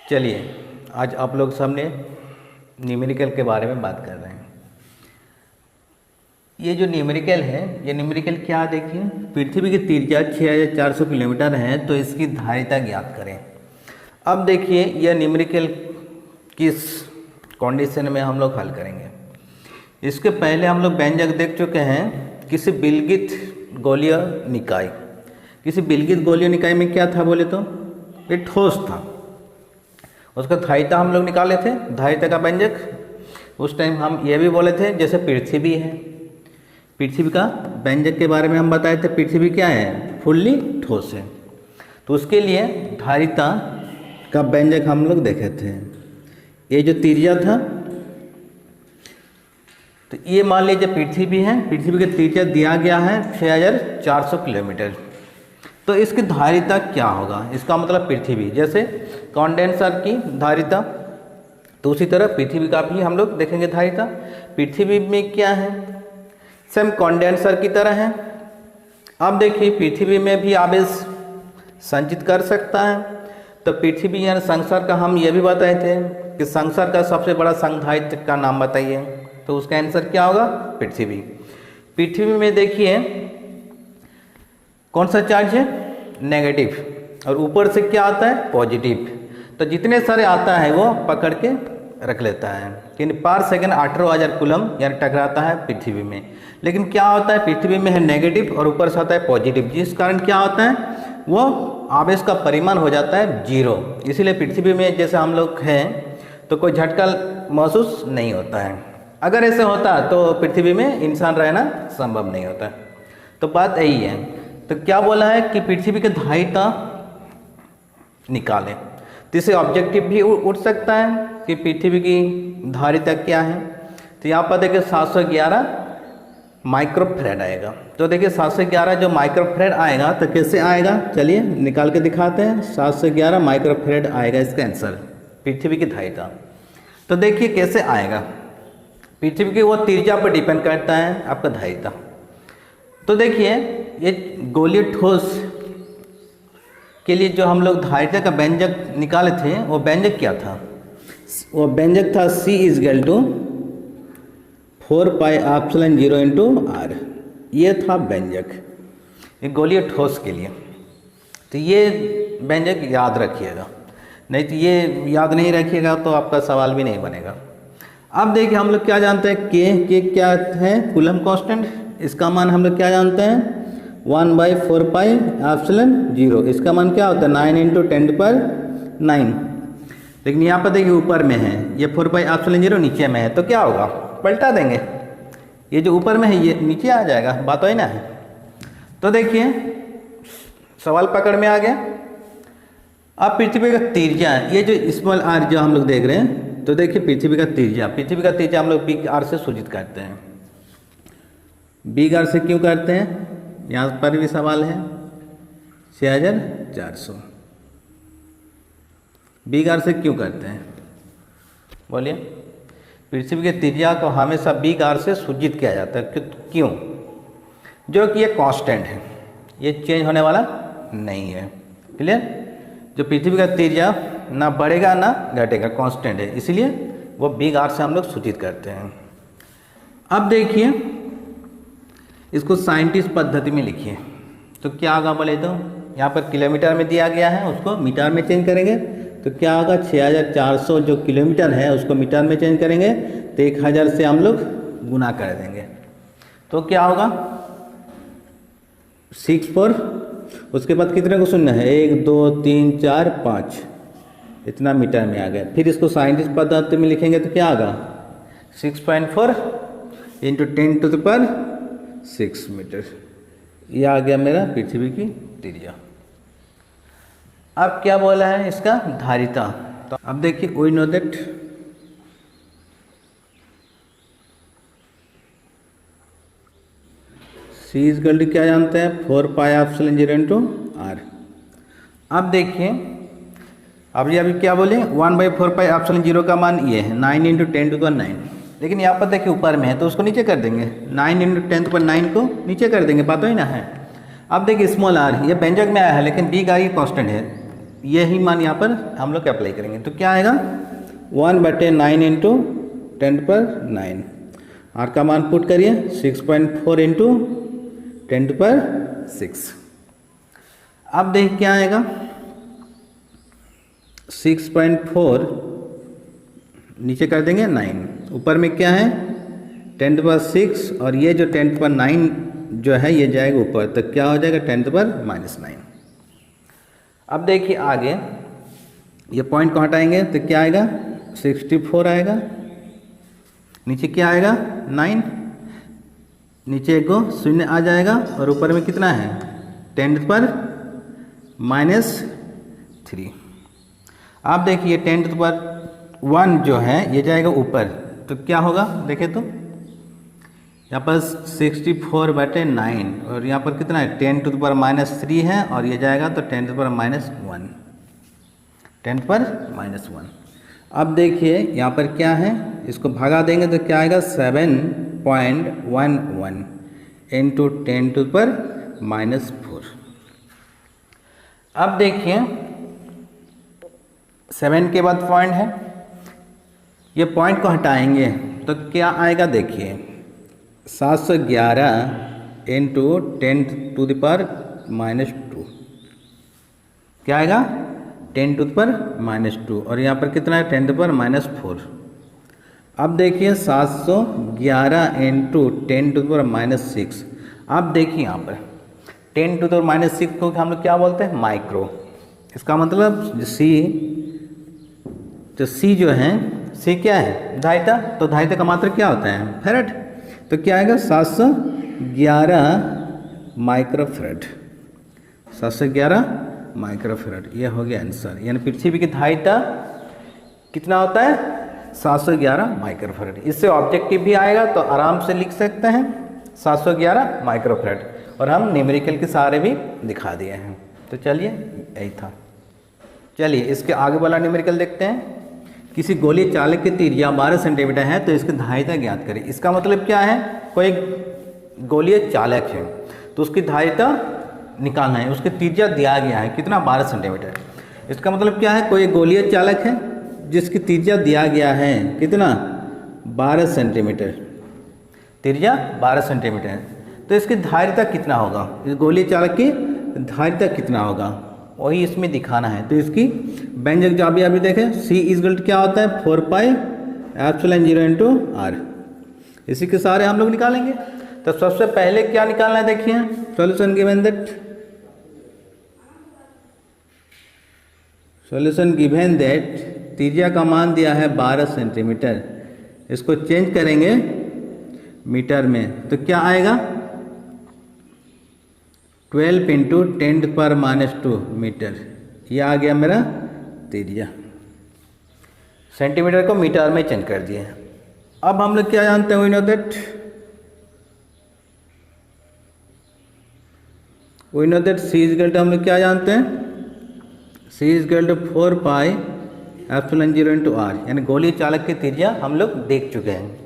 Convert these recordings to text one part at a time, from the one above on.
चलिए आज आप लोग सामने न्यूमेरिकल के बारे में बात कर रहे हैं। ये जो न्यूमेरिकल है, ये न्यूमेरिकल क्या देखिए, पृथ्वी की त्रिज्या 6400 किलोमीटर है तो इसकी धारिता ज्ञात करें। अब देखिए यह न्यूमेरिकल किस कंडीशन में हम लोग हल करेंगे। इसके पहले हम लोग व्यंजक देख चुके हैं। किसी विलगित गोलीय निकाय, किसी विलगित गोलीय निकाय में क्या था बोले तो ये ठोस था, उसका धारिता हम लोग निकाले थे। धारिता का व्यंजक उस टाइम हम ये भी बोले थे जैसे पृथ्वी है, पृथ्वी का व्यंजक के बारे में हम बताए थे। पृथ्वी क्या है, फुल्ली ठोस है, तो उसके लिए धारिता का व्यंजक हम लोग देखे थे। ये जो त्रिज्या था, तो ये मान लीजिए पृथ्वी है, पृथ्वी का त्रिज्या दिया गया है 6400 किलोमीटर। तो इसकी धारिता क्या होगा, इसका मतलब पृथ्वी जैसे कंडेंसर की धारिता, तो उसी तरह पृथ्वी का भी हम लोग देखेंगे धारिता। पृथ्वी में क्या है, सेम कंडेंसर की तरह है। अब देखिए पृथ्वी में भी आवेश संचित कर सकता है। तो पृथ्वी यानी संसार का हम ये भी बताए थे कि संसार का सबसे बड़ा संधारित्र का नाम बताइए, तो उसका आंसर क्या होगा, पृथ्वी। पृथ्वी में देखिए कौन सा चार्ज है, नेगेटिव, और ऊपर से क्या आता है, पॉजिटिव। तो जितने सारे आता है वो पकड़ के रख लेता है, यानी पर सेकंड 18,000 कूलम यानी टकराता है पृथ्वी में। लेकिन क्या होता है, पृथ्वी में है नेगेटिव और ऊपर से आता है पॉजिटिव, जिस कारण क्या होता है, वो आवेश का परिमाण हो जाता है 0। इसीलिए पृथ्वी में जैसे हम लोग हैं तो कोई झटका महसूस नहीं होता है। अगर ऐसे होता तो पृथ्वी में इंसान रहना संभव नहीं होता। तो बात यही है। तो क्या बोला है कि पृथ्वी की धारिता निकालें, तो इसे ऑब्जेक्टिव भी उठ सकता है कि पृथ्वी की धारिता क्या है। तो यहाँ पर देखिए 711 माइक्रोफैराड आएगा। तो देखिए 711 जो माइक्रोफैराड आएगा तो कैसे आएगा, चलिए निकाल के दिखाते हैं। 711 माइक्रोफैराड आएगा इसका आंसर, पृथ्वी की धारिता। तो देखिए कैसे आएगा, पृथ्वी की वो त्रिज्या पर डिपेंड करता है आपका धारिता। तो देखिए ये गोलीय ठोस के लिए जो हम लोग धारिता का व्यंजक निकाले थे, वो व्यंजक क्या था, वो व्यंजक था C = 4πε0 r। ये था व्यंजक ये गोलीय ठोस के लिए। तो ये व्यंजक याद रखिएगा, नहीं तो ये याद नहीं रखिएगा तो आपका सवाल भी नहीं बनेगा। अब देखिए हम लोग क्या जानते हैं, के क्या है, कूलम कांस्टेंट। इसका मान हम लोग क्या जानते हैं, 1/4πε0। इसका मान क्या होता है, 9 × 10⁹। लेकिन यहाँ पर देखिए ऊपर में है, ये 4πε0 नीचे में है, तो क्या होगा, पलटा देंगे। ये जो ऊपर में है ये नीचे आ जाएगा, बात वही ना है। तो देखिए सवाल पकड़ में आ गया। अब पृथ्वी का त्रिज्या, ये जो स्मॉल r जो हम लोग देख रहे हैं, तो देखिए पृथ्वी का त्रिज्या हम लोग बिग R से सूचित करते हैं। बिग R से क्यों करते हैं, यहाँ पर भी सवाल है। 6400 बिग R से क्यों करते हैं, बोलिए। पृथ्वी के त्रिज्या को हमेशा बिग R से सूचित किया जाता है, क्यों, जो कि ये कांस्टेंट है, ये चेंज होने वाला नहीं है। क्लियर, जो पृथ्वी का त्रिज्या ना बढ़ेगा ना घटेगा, कांस्टेंट है, इसलिए वो बिग R से हम लोग सूचित करते हैं। अब देखिए इसको साइंटिस्ट पद्धति में लिखिए, तो क्या होगा बोले तो, यहाँ पर किलोमीटर में दिया गया है, उसको मीटर में चेंज करेंगे तो क्या होगा, 6400 जो किलोमीटर है उसको मीटर में चेंज करेंगे तो 1000 से हम लोग गुना कर देंगे, तो क्या होगा 64। उसके बाद कितने को सुनना है, 1 2 3 4 5, इतना मीटर में आ गया। फिर इसको साइंटिस्ट पद्धति में लिखेंगे तो क्या होगा, 6.4 × 10⁶ मीटर। ये आ गया मेरा पृथ्वी की त्रिज्या। अब क्या बोला है इसका धारिता, तो अब देखिए वी नो दैट C = क्या जानते हैं, 4πε0 r। अब देखिए अभी क्या बोले, 1/4πε0 का मान ये है 9 × 10⁹। लेकिन यहाँ पर देखिए ऊपर में है तो उसको नीचे कर देंगे, 9 × 10⁹ को नीचे कर देंगे, बात ही ना है। अब देखिए स्मॉल r ये व्यंजक में आया है, लेकिन बिग R ये कांस्टेंट है, यही मान यहाँ पर हम लोग अप्लाई करेंगे। तो क्या आएगा 1/9 इंटू 10⁻9। आर का मान पुट करिए 6.4 इंटू 10⁻6। अब देख क्या आएगा 6.4 नीचे कर देंगे 9, ऊपर में क्या है 10⁻6 और ये जो 10⁻9 जो है ये जाएगा ऊपर, तो क्या हो जाएगा 10⁻9। अब देखिए आगे ये पॉइंट को हटाएंगे तो क्या आएगा 64 आएगा, नीचे क्या आएगा 9, नीचे एक को शून्य आ जाएगा और ऊपर में कितना है 10⁻³ आप देखिए 10⁻1 जो है ये जाएगा ऊपर, तो क्या होगा देखें तो यहाँ पर 64/9 और यहाँ पर कितना है 10⁻³ है और ये जाएगा तो 10⁻1। 10⁻1। अब देखिए यहाँ पर क्या है, इसको भगा देंगे तो क्या आएगा 7.11 इंटू 10⁻⁻4। अब देखिए 7 के बाद पॉइंट है, ये पॉइंट को हटाएंगे तो क्या आएगा देखिए 711 इंटू 10⁻²। क्या आएगा 10⁻² और यहाँ पर कितना है 10⁻⁴। अब देखिए 711 इंटू 10⁻�6। अब देखिए यहाँ पर 10⁻�6 को हम लोग क्या बोलते हैं माइक्रो। इसका मतलब सी जो है सी क्या है धारिता, तो धारिता का मात्रा क्या होता है फेरेड, तो क्या आएगा 711 माइक्रोफेरेड। 711 माइक्रोफेरेड, ये हो गया आंसर। यानी पृथ्वी की धारिता कितना होता है 711 माइक्रोफेरेड। इससे ऑब्जेक्टिव भी आएगा तो आराम से लिख सकते हैं 711 माइक्रोफेरेड और हम न्यूमेरिकल के सहारे भी दिखा दिए हैं। तो चलिए यही था। चलिए इसके आगे वाला न्यूमेरिकल देखते हैं। किसी गोलीय चालक की त्रिज्या 12 सेंटीमीटर है तो इसकी धारिता ज्ञात करें। इसका मतलब क्या है, कोई गोलीय चालक है तो उसकी धारिता निकालना है, उसकी त्रिज्या दिया गया है कितना 12 सेंटीमीटर। इसका मतलब क्या है, कोई गोलीय चालक है जिसकी त्रिज्या दिया गया है कितना 12 सेंटीमीटर, त्रिज्या 12 सेंटीमीटर है, तो इसकी धारिता कितना होगा, इस गोलीय चालक की धारिता कितना होगा वही इसमें दिखाना है। तो इसकी व्यंजक जो अभी देखें C = क्या होता है 4πε0 इंटू R। इसी के सारे हम लोग निकालेंगे। तो सबसे पहले क्या निकालना है देखिए सॉल्यूशन गिवन दैट त्रिज्या का मान दिया है 12 सेंटीमीटर, इसको चेंज करेंगे मीटर में तो क्या आएगा 12 इंटू 10⁻² मीटर। यह आ गया मेरा त्रिज्या। सेंटीमीटर को मीटर में चेंज कर दिए। अब हम लोग क्या जानते हैं वी नो दैट C = हम लोग क्या जानते हैं C = 4πε0 इंटू R। यानी गोलीय चालक की त्रिज्या हम लोग देख चुके हैं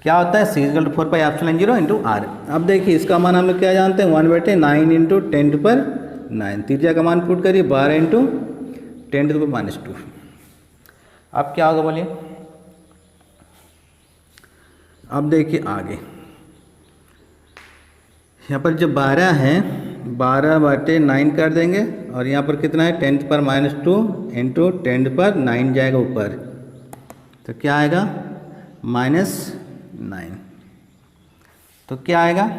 क्या होता है C = 4πε0 इंटू R। अब देखिए इसका मान हम लोग क्या जानते हैं 1/9 इंटू 10⁻9। त्रिज्या का मान पुट करिए 12 इंटू 10⁻²। अब क्या होगा बोलिए। अब देखिए आगे यहाँ पर जो 12 है 12/9 कर देंगे और यहाँ पर कितना है 10⁻² इंटू 10⁻9 जाएगा ऊपर, तो क्या आएगा -9। तो क्या आएगा,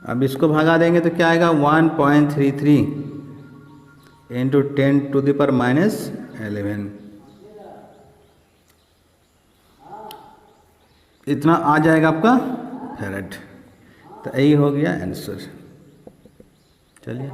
अब इसको भगा देंगे तो क्या आएगा 1.33 इंटू 10⁻11। इतना आ जाएगा आपका फेरेड। तो यही हो गया आंसर। चलिए।